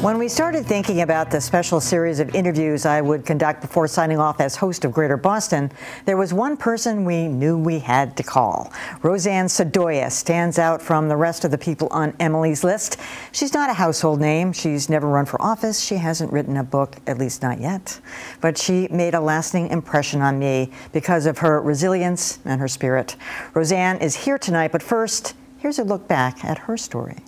When we started thinking about the special series of interviews I would conduct before signing off as host of Greater Boston, there was one person we knew we had to call. Roseann Sdoia stands out from the rest of the people on Emily's list. She's not a household name. She's never run for office. She hasn't written a book, at least not yet. But she made a lasting impression on me because of her resilience and her spirit. Roseann is here tonight, but first, here's a look back at her story.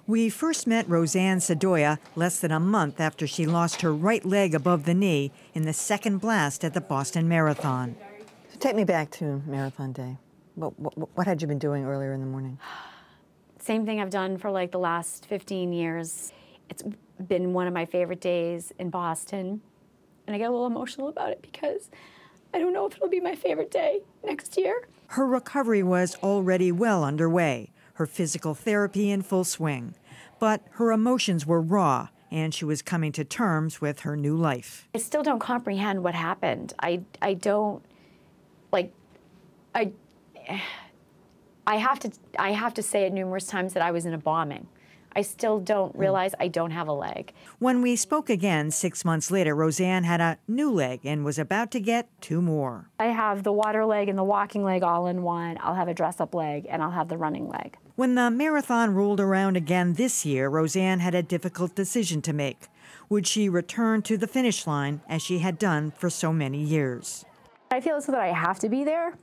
We first met Roseann Sdoia less than a month after she lost her right leg above the knee in the second blast at the Boston Marathon. So take me back to Marathon Day. What had you been doing earlier in the morning? Same thing I've done for like the last 15 years. It's been one of my favorite days in Boston. And I get a little emotional about it because I don't know if it'll be my favorite day next year. Her recovery was already well underway, her physical therapy in full swing. But her emotions were raw, and she was coming to terms with her new life. I still don't comprehend what happened. I have to say it numerous times that I was in a bombing. I still don't realize I don't have a leg. When we spoke again 6 months later, Roseann had a new leg and was about to get two more. I have the water leg and the walking leg all in one. I'll have a dress-up leg, and I'll have the running leg. When the marathon rolled around again this year, Roseann had a difficult decision to make. Would she return to the finish line as she had done for so many years? I feel as though that I have to be there,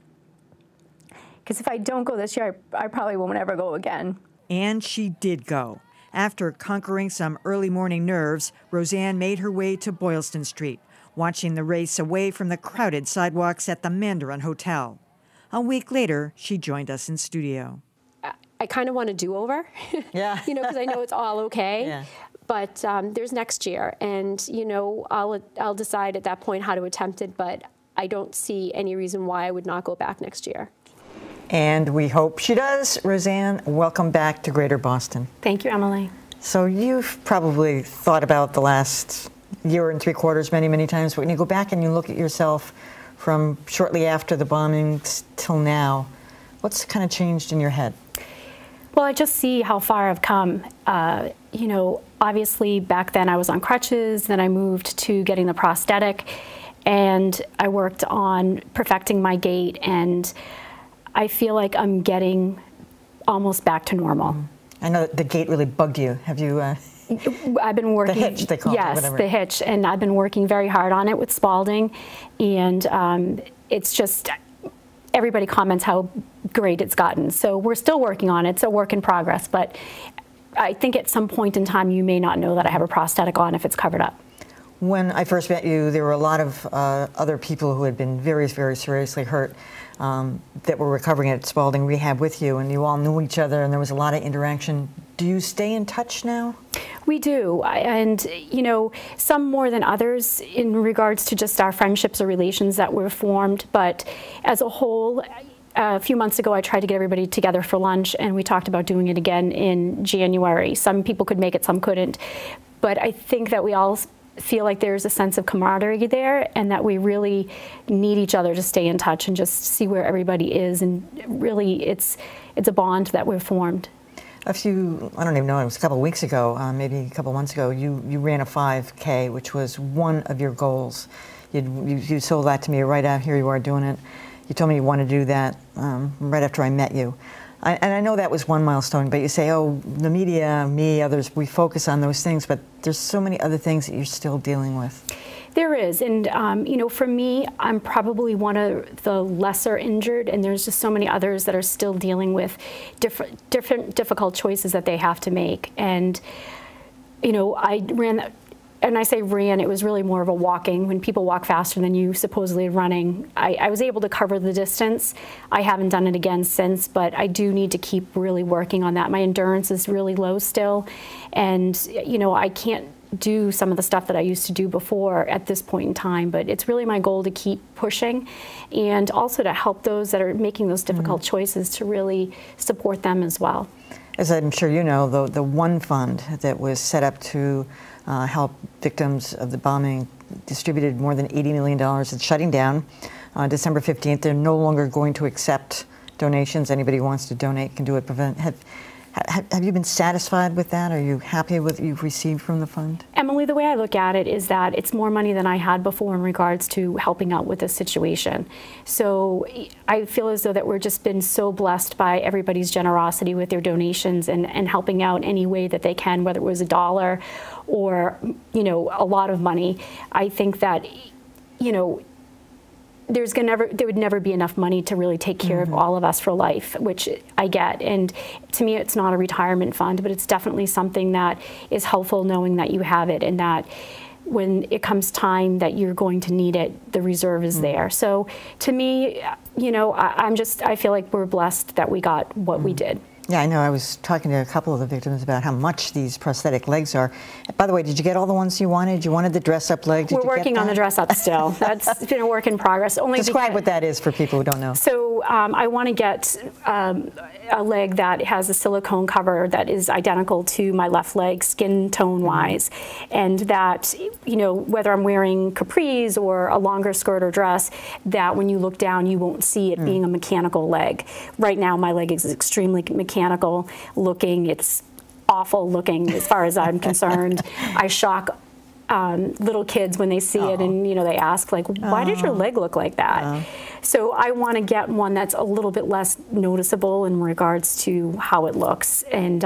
because if I don't go this year, I probably won't ever go again. And she did go. After conquering some early morning nerves, Roseann made her way to Boylston Street, watching the race away from the crowded sidewalks at the Mandarin Hotel. A week later, she joined us in studio. I kind of want a do-over, yeah. You know, because I know it's all okay. Yeah. But there's next year, and you know, I'll decide at that point how to attempt it. But I don't see any reason why I would not go back next year. And we hope she does. Roseann, welcome back to Greater Boston. Thank you, Emily. So you've probably thought about the last year and 3/4 many, many times. But when you go back and you look at yourself from shortly after the bombings till now, what's kind of changed in your head? Well, I just see how far I've come. You know, obviously back then I was on crutches, then I moved to getting the prosthetic, and I worked on perfecting my gait, and I feel like I'm getting almost back to normal. I know that the gait really bugged you. Have you? I've been working. The hitch, they call it, yes, whatever. the hitch, and I've been working very hard on it with Spalding, and it's just everybody comments how great it's gotten. So we're still working on it. It's a work in progress, but I think at some point in time you may not know that I have a prosthetic on if it's covered up. When I first met you, there were a lot of other people who had been very, very seriously hurt that were recovering at Spalding Rehab with you, and you all knew each other, and there was a lot of interaction. Do you stay in touch now? We do, and you know, some more than others in regards to just our friendships or relations that were formed, but as a whole, a few months ago I tried to get everybody together for lunch, and we talked about doing it again in January. Some people could make it, some couldn't, but I think that we all feel like there's a sense of camaraderie there, and that we really need each other to stay in touch and just see where everybody is, and really it's a bond that we've formed. I don't even know, it was a couple of weeks ago, maybe a couple of months ago, you ran a 5K, which was one of your goals. You sold that to me right out here, you are doing it. You told me you wanted to do that right after I met you. And I know that was one milestone, but you say, oh, the media, me, others, we focus on those things, but there's so many other things that you're still dealing with. There is, and you know, for me, I'm probably one of the lesser injured, and there's just so many others that are still dealing with different difficult choices that they have to make. And you know, I ran that. And I say ran, it was really more of a walking. When people walk faster than you supposedly running, I was able to cover the distance. I haven't done it again since, but I do need to keep really working on that. My endurance is really low still, and you know, I can't do some of the stuff that I used to do before at this point in time, but it's really my goal to keep pushing, and also to help those that are making those difficult choices, to really support them as well. As I'm sure you know, the one fund that was set up to help victims of the bombing distributed more than $80 million. It's shutting down on December 15th. They're no longer going to accept donations. Anybody who wants to donate can do it. Have you been satisfied with that? Are you happy with what you've received from the fund? Emily, the way I look at it is that it's more money than I had before in regards to helping out with this situation. So I feel as though that we're just been so blessed by everybody's generosity with their donations and helping out any way that they can, whether it was $1 or, you know, a lot of money. I think that, you know, there would never be enough money to really take care of all of us for life, which I get. And to me, it's not a retirement fund, but it's definitely something that is helpful knowing that you have it and that when it comes time that you're going to need it, the reserve is there. So to me, you know, I feel like we're blessed that we got what we did. Yeah, I know. I was talking to a couple of the victims about how much these prosthetic legs are. By the way, did you get all the ones you wanted? You wanted the dress-up leg? We're working on the dress-up still. That's been a work in progress. Describe what that is for people who don't know. So I want to get a leg that has a silicone cover that is identical to my left leg, skin tone-wise, and that, you know, whether I'm wearing capris or a longer skirt or dress, that when you look down, you won't see it being a mechanical leg. Right now, my leg is extremely mechanical looking. It's awful looking as far as I'm concerned. I shock little kids when they see it, and you know, they ask like, why did your leg look like that? So I want to get one that's a little bit less noticeable in regards to how it looks. And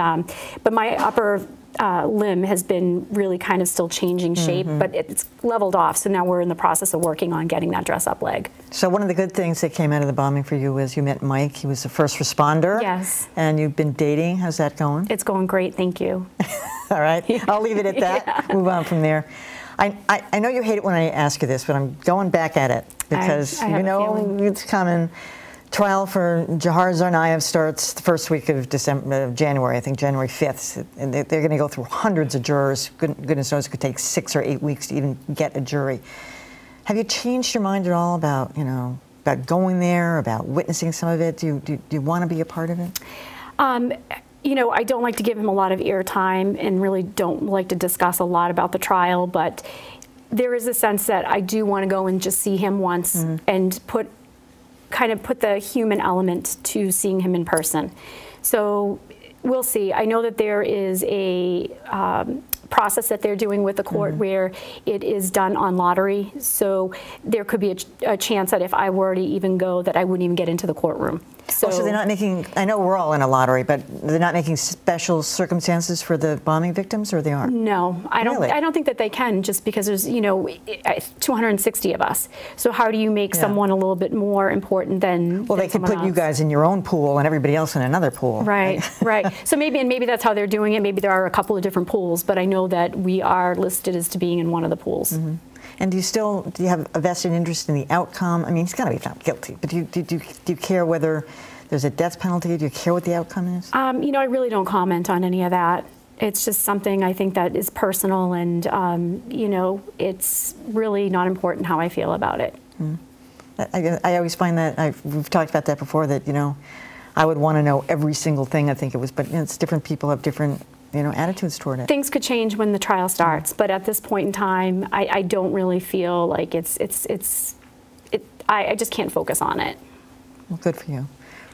but my upper limb has been really kind of still changing shape, but it's leveled off. So now we're in the process of working on getting that dress-up leg. So one of the good things that came out of the bombing for you was you met Mike. He was a first responder. Yes. And you've been dating. How's that going? It's going great, thank you. All right, I'll leave it at that. Yeah. Move on from there. I know you hate it when I ask you this, but I'm going back at it because you know it's coming. Trial for Jahar Tsarnaev starts the first week of January, I think January 5th. And they're going to go through hundreds of jurors. Goodness knows it could take 6 or 8 weeks to even get a jury. Have you changed your mind at all about, you know, about going there, about witnessing some of it? Do you want to be a part of it? You know, I don't like to give him a lot of airtime and really don't like to discuss a lot about the trial, but there is a sense that I do want to go and just see him once and kind of put the human element to seeing him in person. So we'll see. I know that there is a process that they're doing with the court where it is done on lottery. So there could be a chance that if I were to even go, that I wouldn't even get into the courtroom. So they're not making, I know we're all in a lottery, but they're not making special circumstances for the bombing victims, or they are? No, I don't think that they can, just because there's, you know, 260 of us. So how do you make someone a little bit more important than Well, they could put you guys in your own pool and everybody else in another pool. Right, right. So maybe that's how they're doing it. Maybe there are a couple of different pools, but I know that we are listed as to being in one of the pools. And do you have a vested interest in the outcome? I mean, he's got to be found guilty, but do you care whether there's a death penalty? Do you care what the outcome is? You know, I really don't comment on any of that. It's just something I think that is personal, and you know, it's really not important how I feel about it. I always find that we've talked about that before. That, you know, I would want to know every single thing. I think it was, but you know, it's different people have different, you know, attitudes toward it. Things could change when the trial starts, but at this point in time, I don't really feel like I just can't focus on it. Well, good for you.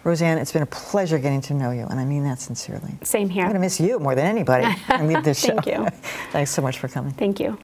Roseann, it's been a pleasure getting to know you, and I mean that sincerely. Same here. I'm going to miss you more than anybody. I leave this show. Thank you. Thanks so much for coming. Thank you.